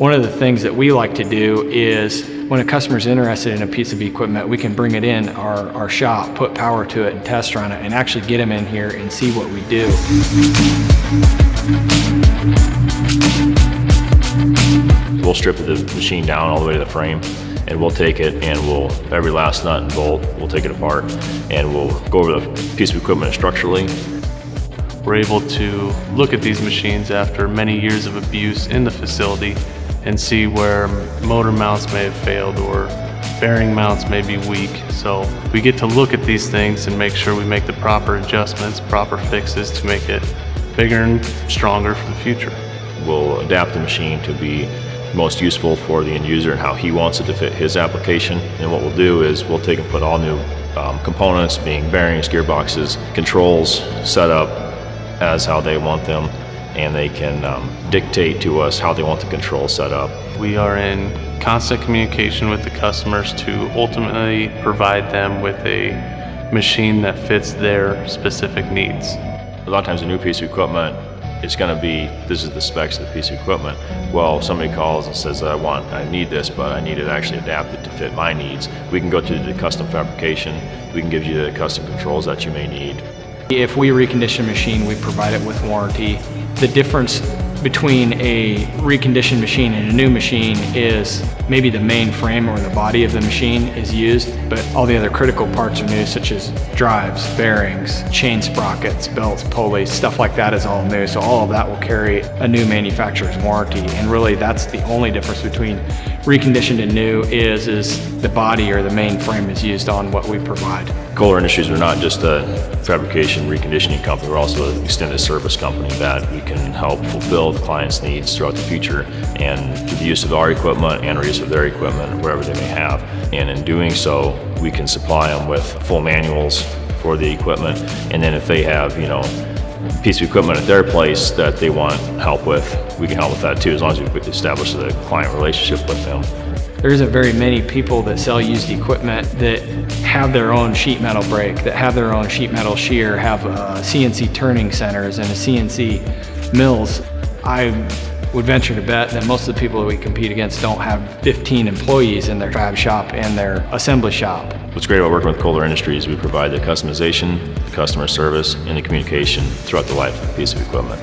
One of the things that we like to do is when a customer's interested in a piece of equipment, we can bring it in our shop, put power to it and test run it and actually get them in here and see what we do. We'll strip the machine down all the way to the frame, and we'll take it and every last nut and bolt, we'll take it apart and we'll go over the piece of equipment structurally. We're able to look at these machines after many years of abuse in the facility and see where motor mounts may have failed or bearing mounts may be weak. So we get to look at these things and make sure we make the proper adjustments, proper fixes to make it bigger and stronger for the future. We'll adapt the machine to be most useful for the end user and how he wants it to fit his application. And what we'll do is we'll take and put all new components, being bearings, gearboxes, controls, set up as how they want them, and they can dictate to us how they want the control set up. We are in constant communication with the customers to ultimately provide them with a machine that fits their specific needs. A lot of times a new piece of equipment, it's going to be, this is the specs of the piece of equipment. Well, if somebody calls and says, I need this, but I need it actually adapted to fit my needs, we can go to the custom fabrication. We can give you the custom controls that you may need. If we recondition a machine, we provide it with warranty. The difference between a reconditioned machine and a new machine is maybe the main frame or the body of the machine is used, but all the other critical parts are new, such as drives, bearings, chain sprockets, belts, pulleys, stuff like that is all new. So all of that will carry a new manufacturer's warranty. And really that's the only difference between reconditioned and new is the body or the main frame is used on what we provide. Kohler Industries, we're not just a fabrication reconditioning company, we're also an extended service company that we can help fulfill the client's needs throughout the future and through the use of our equipment and our use of their equipment, wherever they may have. And in doing so, we can supply them with full manuals for the equipment. And then if they have, a piece of equipment at their place that they want help with, we can help with that too, as long as we establish the client relationship with them. There isn't very many people that sell used equipment that have their own sheet metal brake, that have their own sheet metal shear, have CNC turning centers and a CNC mills. I would venture to bet that most of the people that we compete against don't have 15 employees in their fab shop and their assembly shop. What's great about working with Kohler Industries, we provide the customization, the customer service, and the communication throughout the life of a piece of equipment.